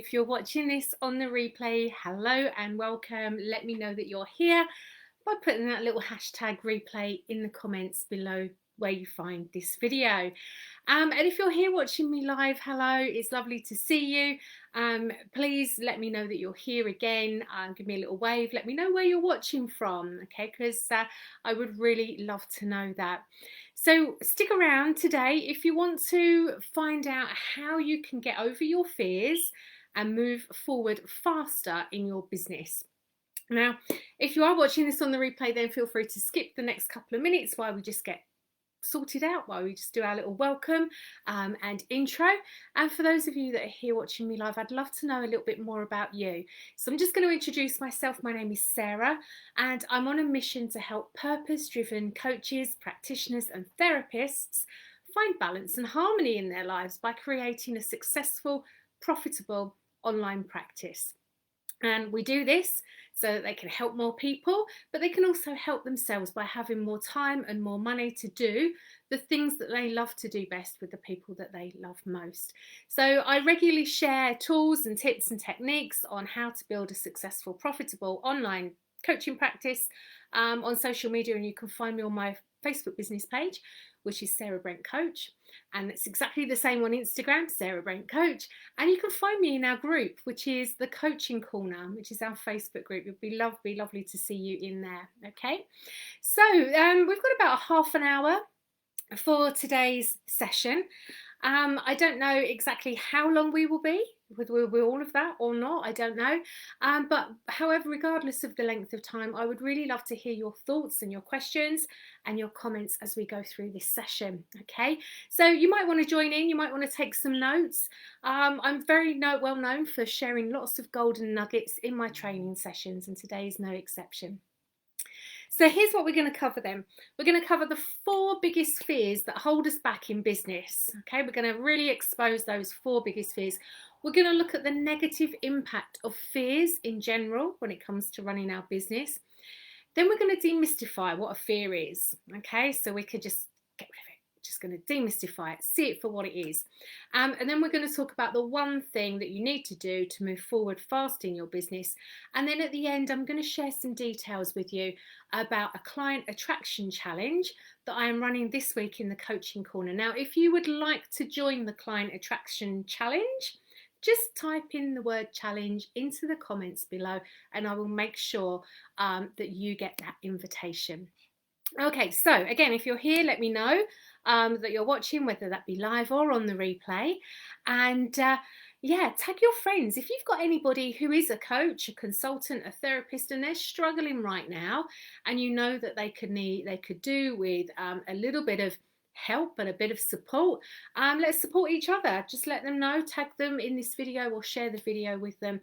If you're watching this on the replay, hello and welcome. Let me know that you're here by putting that little hashtag replay in the comments below where you find this video. And if you're here watching me live, hello, it's lovely to see you. Please let me know that you're here again. Give me a little wave, let me know where you're watching from, okay, because I would really love to know that. So stick around today if you want to find out how you can get over your fears and move forward faster in your business. Now, if you are watching this on the replay, then feel free to skip the next couple of minutes while we just get sorted out, while we just do our little welcome and intro. And for those of you that are here watching me live, I'd love to know a little bit more about you. So I'm just going to introduce myself. My name is Sarah, and I'm on a mission to help purpose-driven coaches, practitioners and therapists find balance and harmony in their lives by creating a successful, profitable online practice. And we do this so that they can help more people, but they can also help themselves by having more time and more money to do the things that they love to do best with the people that they love most. So I regularly share tools and tips and techniques on how to build a successful, profitable online coaching practice on social media, and you can find me on my Facebook business page, which is Sarah Brent Coach, and it's exactly the same on Instagram, Sarah Brent Coach. And you can find me in our group, which is the Coaching Corner, which is our Facebook group. It'd be lovely to see you in there. Okay, so we've got about half an hour for today's session. I don't know exactly how long we will be with all of that or not, I don't know, but however, regardless of the length of time, I would really love to hear your thoughts and your questions and your comments as we go through this session. Okay, so you might want to join in, you might want to take some notes. I'm very well known for sharing lots of golden nuggets in my training sessions, and today is no exception. So here's what we're going to cover then. We're going to cover the 4 biggest fears that hold us back in business. Okay, we're going to really expose those 4 biggest fears. We're going to look at the negative impact of fears in general when it comes to running our business. Then we're going to demystify what a fear is. Okay, so we could just get rid of it. Just going to demystify it, see it for what it is. And then we're going to talk about the one thing that you need to do to move forward fast in your business. And then at the end, I'm going to share some details with you about a client attraction challenge that I am running this week in the Coaching Corner. Now, if you would like to join the client attraction challenge, just type in the word challenge into the comments below, and I will make sure that you get that invitation. Okay, so again, if you're here, let me know that you're watching, whether that be live or on the replay. And yeah, tag your friends. If you've got anybody who is a coach, a consultant, a therapist, and they're struggling right now, and you know that they could do with a little bit of help and a bit of support, let's support each other. Just let them know, tag them in this video or share the video with them.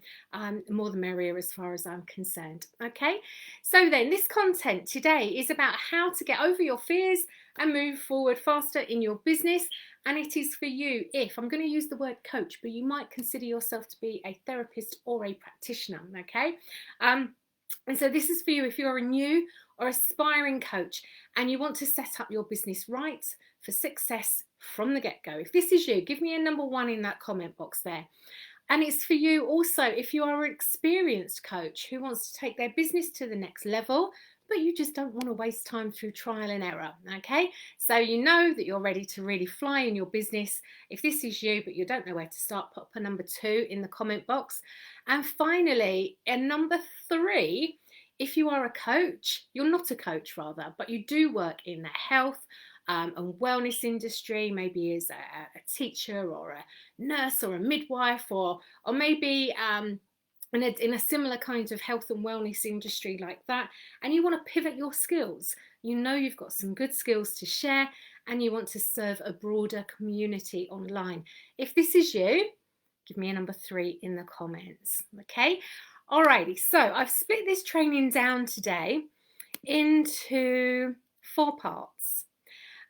More the merrier as far as I'm concerned. Okay, so then this content today is about how to get over your fears and move forward faster in your business. And it is for you if, I'm going to use the word coach, but you might consider yourself to be a therapist or a practitioner. Okay, and so this is for you if you're a new or aspiring coach and you want to set up your business right for success from the get-go. If this is you, give me a number 1 in that comment box there. And it's for you also if you are an experienced coach who wants to take their business to the next level, but you just don't want to waste time through trial and error. Okay, so you know that you're ready to really fly in your business. If this is you, but you don't know where to start, put up a number 2 in the comment box. And finally, a number 3, if you are a coach, you're not a coach rather, but you do work in the health and wellness industry, maybe as a teacher or a nurse or a midwife, or maybe in a similar kind of health and wellness industry like that, and you want to pivot your skills. You know you've got some good skills to share and you want to serve a broader community online. If this is you, give me a number 3 in the comments. Okay, alrighty, so I've split this training down today into 4 parts.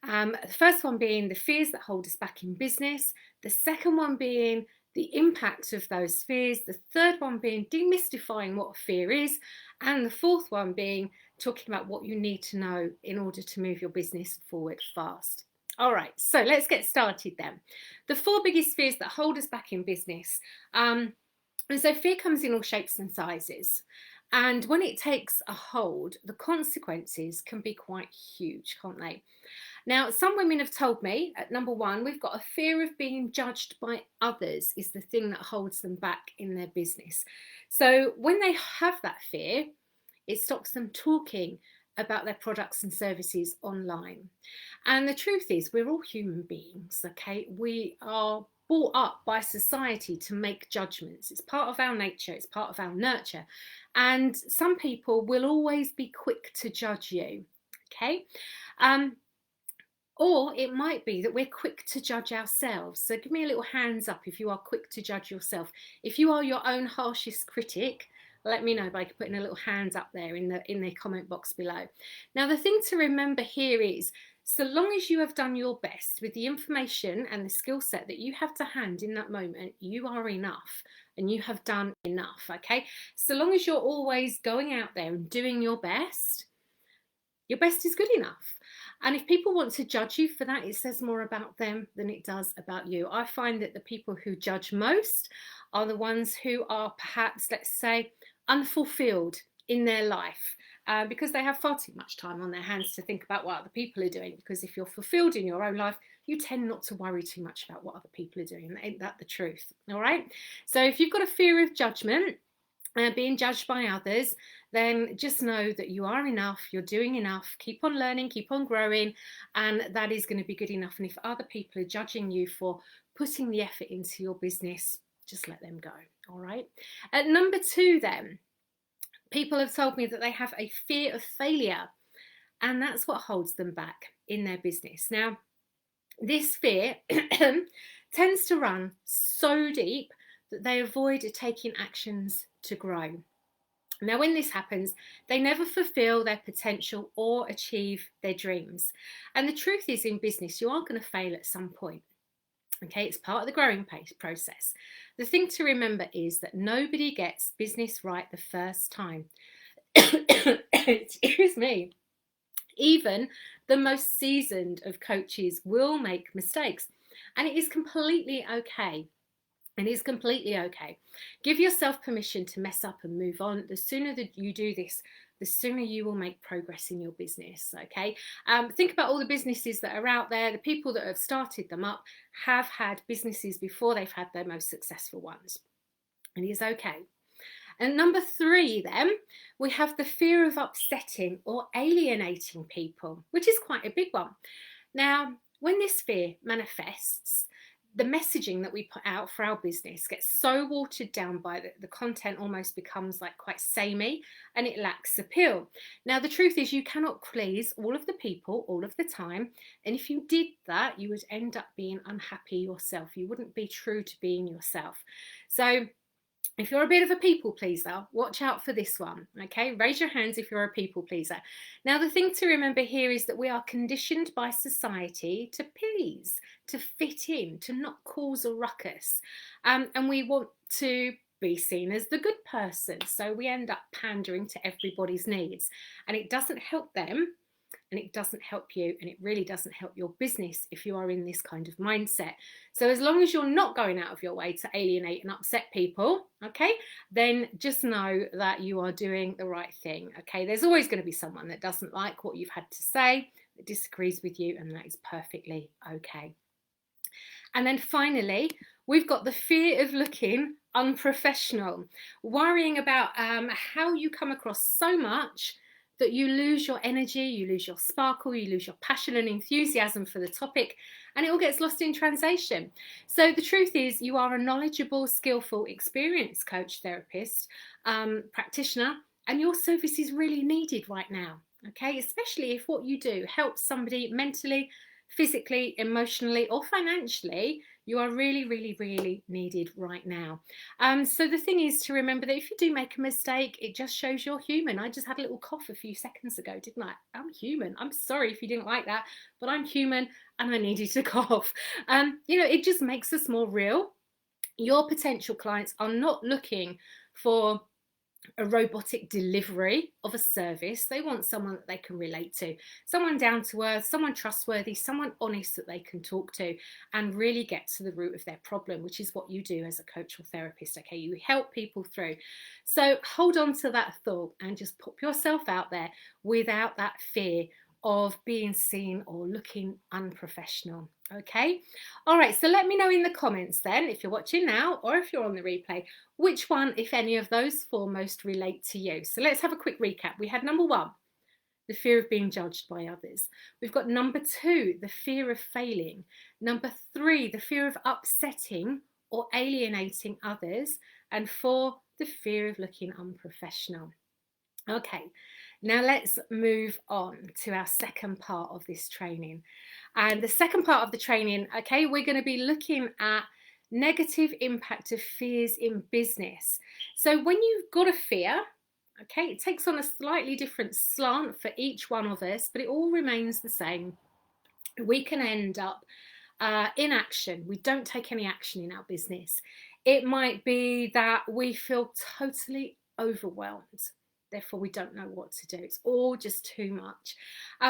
The first one being the fears that hold us back in business, the second one being the impact of those fears, the third one being demystifying what a fear is, and the fourth one being talking about what you need to know in order to move your business forward fast. All right, so let's get started then. The 4 biggest fears that hold us back in business. And so fear comes in all shapes and sizes. And when it takes a hold, the consequences can be quite huge, can't they? Now, some women have told me, at number one, we've got a fear of being judged by others is the thing that holds them back in their business. So when they have that fear, it stops them talking about their products and services online. And the truth is, we're all human beings, okay? We are brought up by society to make judgments. It's part of our nature, it's part of our nurture. And some people will always be quick to judge you, okay? Or it might be that we're quick to judge ourselves. So give me a little hands up if you are quick to judge yourself. If you are your own harshest critic, let me know by putting a little hands up there in the comment box below. Now, the thing to remember here is, so long as you have done your best with the information and the skill set that you have to hand in that moment, you are enough and you have done enough, okay? So long as you're always going out there and doing your best is good enough. And if people want to judge you for that, it says more about them than it does about you. I find that the people who judge most are the ones who are perhaps, let's say, unfulfilled in their life because they have far too much time on their hands to think about what other people are doing. Because if you're fulfilled in your own life, you tend not to worry too much about what other people are doing. Ain't that the truth? All right. So if you've got a fear of judgment, being judged by others, then just know that you are enough, you're doing enough, keep on learning, keep on growing, and that is going to be good enough. And if other people are judging you for putting the effort into your business, just let them go, all right? At number two then, people have told me that they have a fear of failure, and that's what holds them back in their business. Now, this fear tends to run so deep that they avoid taking actions to grow. Now, when this happens, they never fulfill their potential or achieve their dreams. And the truth is, in business, you are going to fail at some point. Okay, it's part of the growing process. The thing to remember is that nobody gets business right the first time. Excuse me. Even the most seasoned of coaches will make mistakes, and it is completely okay. It is completely okay. Give yourself permission to mess up and move on. The sooner that you do this, the sooner you will make progress in your business, okay? Think about all the businesses that are out there. The people that have started them up have had businesses before they've had their most successful ones. And it is okay. And number three, then, we have the fear of upsetting or alienating people, which is quite a big one. Now, when this fear manifests, the messaging that we put out for our business gets so watered down by the content almost becomes like quite samey and it lacks appeal. Now, the truth is you cannot please all of the people all of the time. And if you did that, you would end up being unhappy yourself. You wouldn't be true to being yourself. So if you're a bit of a people pleaser, watch out for this one, okay? Raise your hands if you're a people pleaser. Now, the thing to remember here is that we are conditioned by society to please, to fit in, to not cause a ruckus. And we want to be seen as the good person. So we end up pandering to everybody's needs. And it doesn't help them, and it doesn't help you, and it really doesn't help your business if you are in this kind of mindset. So as long as you're not going out of your way to alienate and upset people, okay, then just know that you are doing the right thing, okay? There's always going to be someone that doesn't like what you've had to say, that disagrees with you, and that is perfectly okay. And then finally, we've got the fear of looking unprofessional, worrying about how you come across so much that you lose your energy, you lose your sparkle, you lose your passion and enthusiasm for the topic, and it all gets lost in translation. So the truth is, you are a knowledgeable, skillful, experienced coach, therapist, practitioner, and your service is really needed right now, okay? Especially if what you do helps somebody mentally, physically, emotionally, or financially. You are really, really, really needed right now. So the thing is to remember that if you do make a mistake, it just shows you're human. I just had a little cough a few seconds ago, didn't I? I'm human. I'm sorry if you didn't like that, but I'm human and I needed to cough. It just makes us more real. Your potential clients are not looking for a robotic delivery of a service. They want someone that they can relate to, someone down to earth, someone trustworthy, someone honest that they can talk to and really get to the root of their problem, which is what you do as a coach or therapist. Okay, you help people through. So hold on to that thought and just put yourself out there without that fear of being seen or looking unprofessional. Okay, all right, so let me know in the comments then, if you're watching now or if you're on the replay, which one, if any of those four, most relate to you. So let's have a quick recap. We had number one, the fear of being judged by others. We've got number two, the fear of failing. Number three, the fear of upsetting or alienating others. And four, the fear of looking unprofessional. Okay, now let's move on to our second part of this training. And the second part of the training, okay, we're going to be looking at negative impact of fears in business. So when you've got a fear, okay, it takes on a slightly different slant for each one of us, but it all remains the same. We can end up inaction. We don't take any action in our business. It might be that we feel totally overwhelmed. Therefore, we don't know what to do. It's all just too much.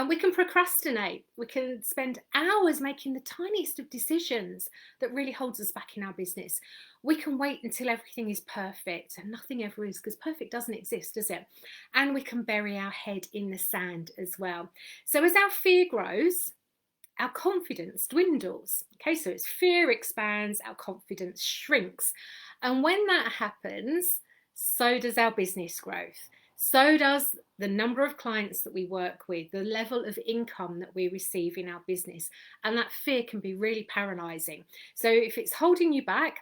We can procrastinate. We can spend hours making the tiniest of decisions that really holds us back in our business. We can wait until everything is perfect, and nothing ever is, because perfect doesn't exist, does it? And we can bury our head in the sand as well. So as our fear grows, our confidence dwindles. Okay, so as fear expands, our confidence shrinks. And when that happens, so does our business growth. So does the number of clients that we work with, the level of income that we receive in our business. And that fear can be really paralyzing. So if it's holding you back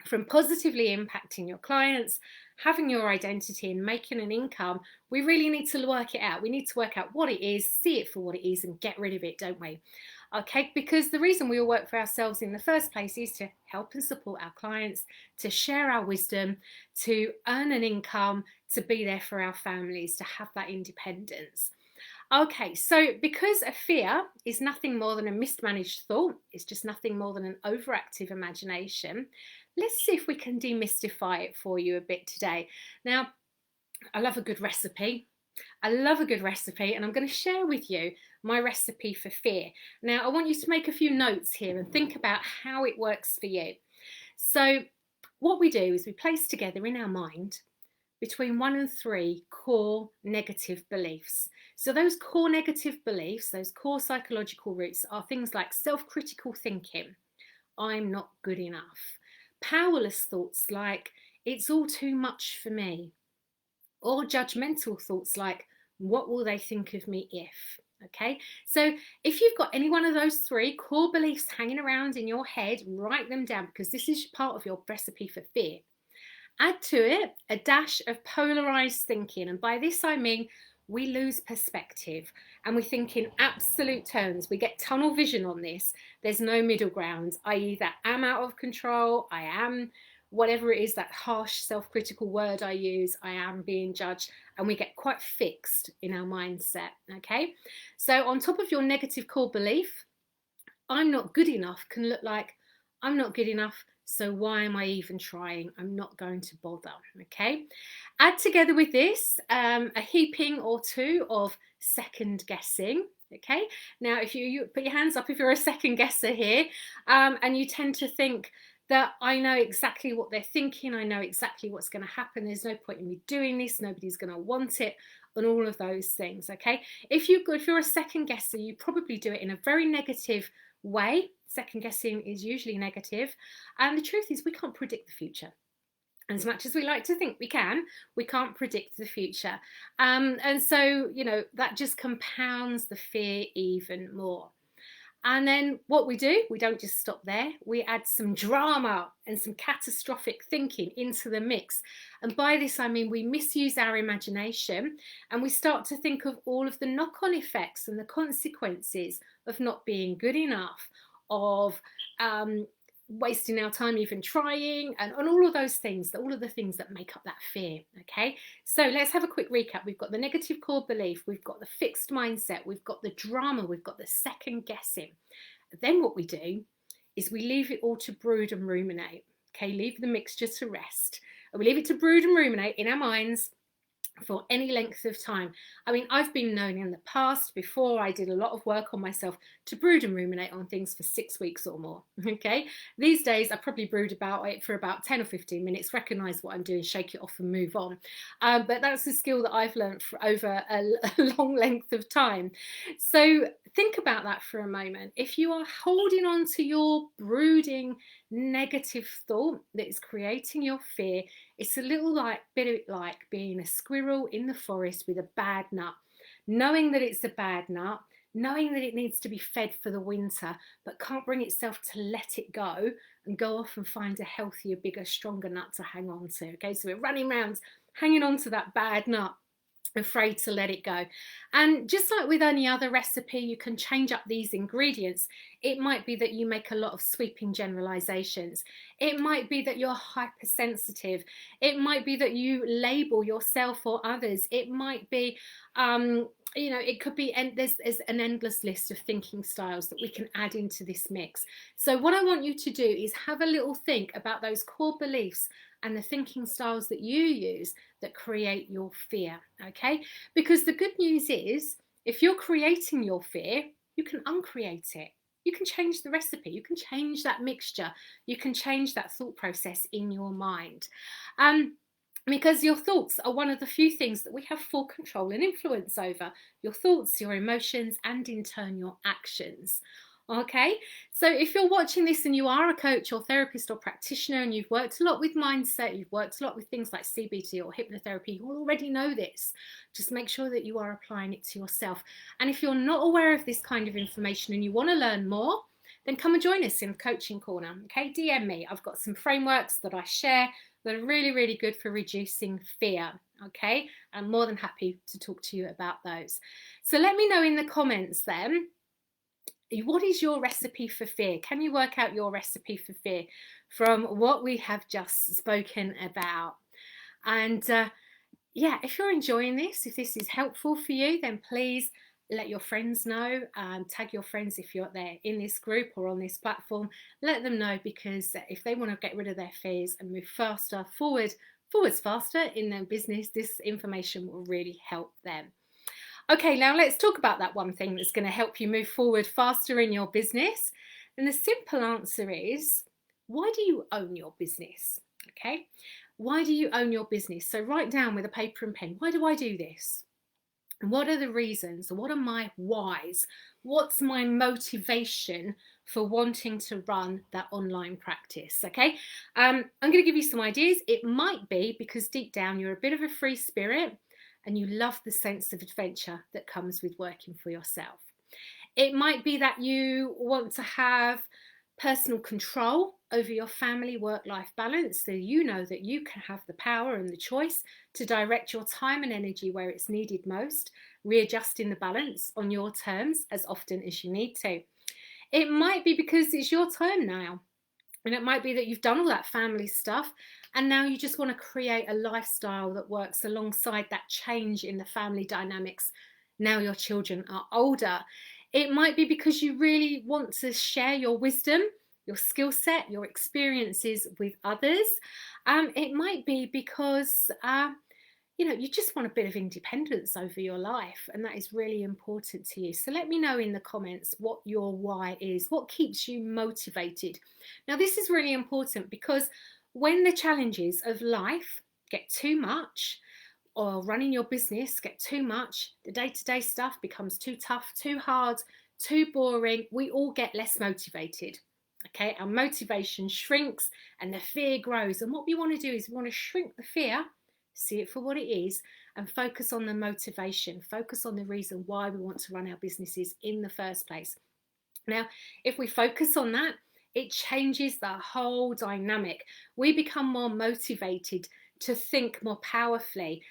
from positively impacting your clients, having your identity and making an income, we really need to work it out. We need to work out what it is, see it for what it is, and get rid of it, don't we? Okay, because the reason we all work for ourselves in the first place is to help and support our clients, to share our wisdom, to earn an income, to be there for our families, to have that independence. Okay, so because a fear is nothing more than a mismanaged thought, it's just nothing more than an overactive imagination, let's see if we can demystify it for you a bit today. Now, I love a good recipe. I love a good recipe, and I'm going to share with you my recipe for fear. Now, I want you to make a few notes here and think about how it works for you. So what we do is we place together in our mind between 1 and 3 core negative beliefs. So those core negative beliefs, those core psychological roots, are things like self-critical thinking, I'm not good enough, powerless thoughts like it's all too much for me, or judgmental thoughts like what will they think of me if. Okay, so if you've got any one of those 3 core beliefs hanging around in your head, write them down, because this is part of your recipe for fear. Add to it a dash of polarized thinking, and by this I mean we lose perspective and we think in absolute terms. We get tunnel vision on this. There's no middle ground. I either am out of control, I am whatever it is, that harsh self-critical word I use, I am being judged, and we get quite fixed in our mindset. Okay, so on top of your negative core belief, I'm not good enough can look like I'm not good enough, so why am I even trying? I'm not going to bother. Okay, add together with this a heaping or 2 of second guessing. Okay, now if you put your hands up if you're a second guesser here, and you tend to think that I know exactly what they're thinking, I know exactly what's going to happen, there's no point in me doing this, nobody's going to want it, and all of those things. Okay, if you're a second guesser, you probably do it in a very negative way. Second guessing is usually negative, and the truth is we can't predict the future. As much as we like to think we can't predict the future, and so that just compounds the fear even more. And then what we do, we don't just stop there. We add some drama and some catastrophic thinking into the mix. And by this, I mean we misuse our imagination and we start to think of all of the knock-on effects and the consequences of not being good enough, of wasting our time even trying, and all of those things, all of the things that make up that fear. Okay, so let's have a quick recap. We've got the negative core belief, we've got the fixed mindset, we've got the drama, we've got the second guessing. Then what we do is we leave it all to brood and ruminate. Okay, leave the mixture to rest. and we leave it to brood and ruminate in our minds for any length of time. I mean, I've been known in the past, before I did a lot of work on myself, to brood and ruminate on things for 6 weeks or more. Okay, these days I probably brood about it for about 10 or 15 minutes, recognize what I'm doing, shake it off and move on. But that's a skill that I've learned for over a long length of time. So think about that for a moment. If you are holding on to your brooding negative thought that is creating your fear, it's a little bit like being a squirrel in the forest with a bad nut, knowing that it's a bad nut, knowing that it needs to be fed for the winter, but can't bring itself to let it go and go off and find a healthier, bigger, stronger nut to hang on to. Okay, so we're running around hanging on to that bad nut, afraid to let it go. And just like with any other recipe, you can change up these ingredients. It might be that you make a lot of sweeping generalizations. It might be that you're hypersensitive. It might be that you label yourself or others. It might be it could be, and there's an endless list of thinking styles that we can add into this mix. So what I want you to do is have a little think about those core beliefs and the thinking styles that you use that create your fear, okay? Because the good news is, if you're creating your fear, you can uncreate it. You can change the recipe, you can change that mixture, you can change that thought process in your mind. Because your thoughts are one of the few things that we have full control and influence over. Your thoughts, your emotions, and in turn your actions. Okay, so if you're watching this and you are a coach or therapist or practitioner and you've worked a lot with mindset, you've worked a lot with things like CBT or hypnotherapy, you already know this. Just make sure that you are applying it to yourself. And if you're not aware of this kind of information and you want to learn more, then come and join us in Coaching Corner. Okay, DM me. I've got some frameworks that I share that are really, really good for reducing fear. Okay, I'm more than happy to talk to you about those. So let me know in the comments then, what is your recipe for fear? Can you work out your recipe for fear from what we have just spoken about? And yeah, if you're enjoying this, if this is helpful for you, then please let your friends know. Tag your friends if you're there in this group or on this platform. Let them know, because if they want to get rid of their fears and move forwards faster in their business, this information will really help them. Okay, now let's talk about that one thing that's going to help you move forward faster in your business. And the simple answer is, why do you own your business? Okay, why do you own your business? So write down with a paper and pen, why do I do this? And what are the reasons? What are my whys? What's my motivation for wanting to run that online practice? Okay, I'm going to give you some ideas. It might be because deep down you're a bit of a free spirit and you love the sense of adventure that comes with working for yourself. It might be that you want to have personal control over your family work-life balance, so you know that you can have the power and the choice to direct your time and energy where it's needed most, readjusting the balance on your terms as often as you need to. It might be because it's your turn now, and it might be that you've done all that family stuff and now you just want to create a lifestyle that works alongside that change in the family dynamics now your children are older. It might be because you really want to share your wisdom, your skill set, your experiences with others. It might be because you just want a bit of independence over your life, and that is really important to you. So let me know in the comments what your why is, what keeps you motivated. Now, this is really important, because when the challenges of life get too much, or running your business get too much, the day-to-day stuff becomes too tough, too hard, too boring, we all get less motivated. Okay, our motivation shrinks and the fear grows. And what we want to do is we want to shrink the fear, see it for what it is, and focus on the motivation, focus on the reason why we want to run our businesses in the first place. Now, if we focus on that, it changes the whole dynamic. We become more motivated to think more powerfully.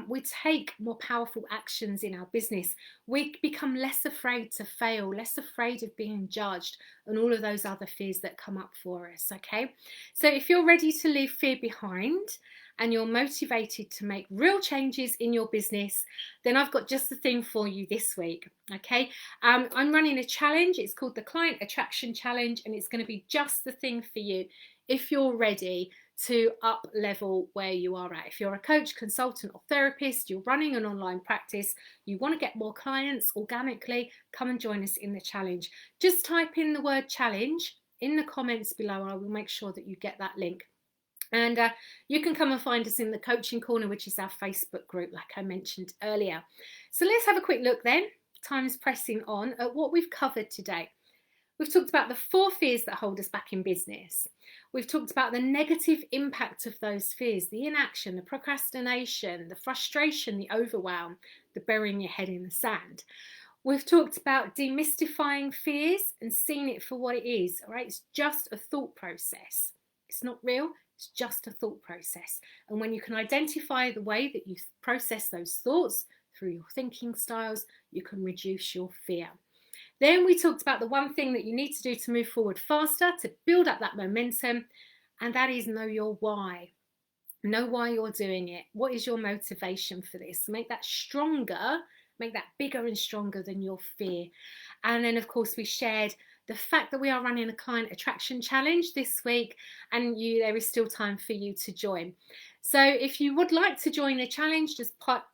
We take more powerful actions in our business. We become less afraid to fail, less afraid of being judged, and all of those other fears that come up for us, okay? So if you're ready to leave fear behind and you're motivated to make real changes in your business, then I've got just the thing for you this week, okay? I'm running a challenge. It's called the Client Attraction Challenge, and it's going to be just the thing for you if you're ready to up level where you are at. If you're a coach, consultant or therapist, you're running an online practice, you want to get more clients organically, come and join us in the challenge. Just type in the word challenge in the comments below. I will make sure that you get that link. And you can come and find us in the Coaching Corner, which is our Facebook group, like I mentioned earlier. So let's have a quick look then, time's pressing on, at what we've covered today. We've talked about the 4 fears that hold us back in business. We've talked about the negative impact of those fears, the inaction, the procrastination, the frustration, the overwhelm, the burying your head in the sand. We've talked about demystifying fears and seeing it for what it is, all right? It's just a thought process. It's not real, it's just a thought process. And when you can identify the way that you process those thoughts through your thinking styles, you can reduce your fear. Then we talked about the one thing that you need to do to move forward faster, to build up that momentum, and that is know your why. Know why you're doing it. What is your motivation for this? Make that stronger, make that bigger and stronger than your fear. And then, of course, we shared the fact that we are running a client attraction challenge this week, and there is still time for you to join. So if you would like to join the challenge, just type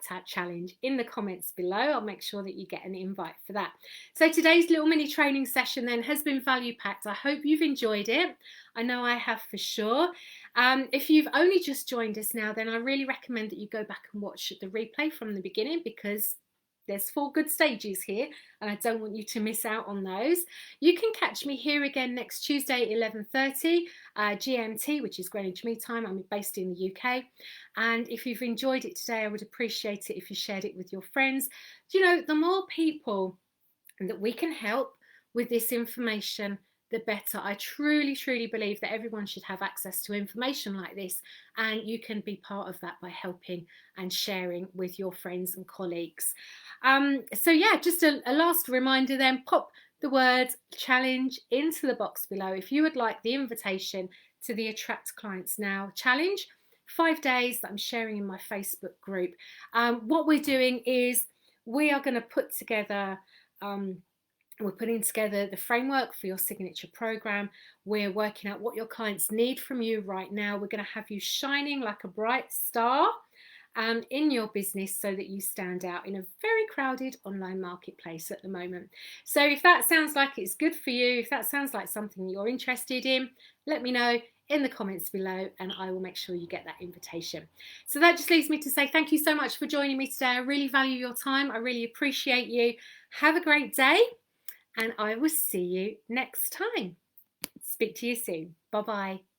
that challenge in the comments below. I'll make sure that you get an invite for that. So today's little mini training session then has been value packed. I hope you've enjoyed it. I know I have for sure. If you've only just joined us now, then I really recommend that you go back and watch the replay from the beginning, because there's 4 good stages here and I don't want you to miss out on those. You can catch me here again next Tuesday at 11:30 GMT, which is Greenwich Mean Time. I'm based in the UK. And if you've enjoyed it today, I would appreciate it if you shared it with your friends. You know, the more people that we can help with this information, the better. I truly, truly believe that everyone should have access to information like this, and you can be part of that by helping and sharing with your friends and colleagues. So yeah, just a last reminder then, pop the word challenge into the box below if you would like the invitation to the Attract Clients Now challenge, 5 days that I'm sharing in my Facebook group. What we're doing is we are going to put together we're putting together the framework for your signature program. We're working out what your clients need from you right now. We're going to have you shining like a bright star in your business so that you stand out in a very crowded online marketplace at the moment. So if that sounds like it's good for you, if that sounds like something you're interested in, let me know in the comments below and I will make sure you get that invitation. So that just leaves me to say thank you so much for joining me today. I really value your time. I really appreciate you. Have a great day. And I will see you next time. Speak to you soon. Bye-bye.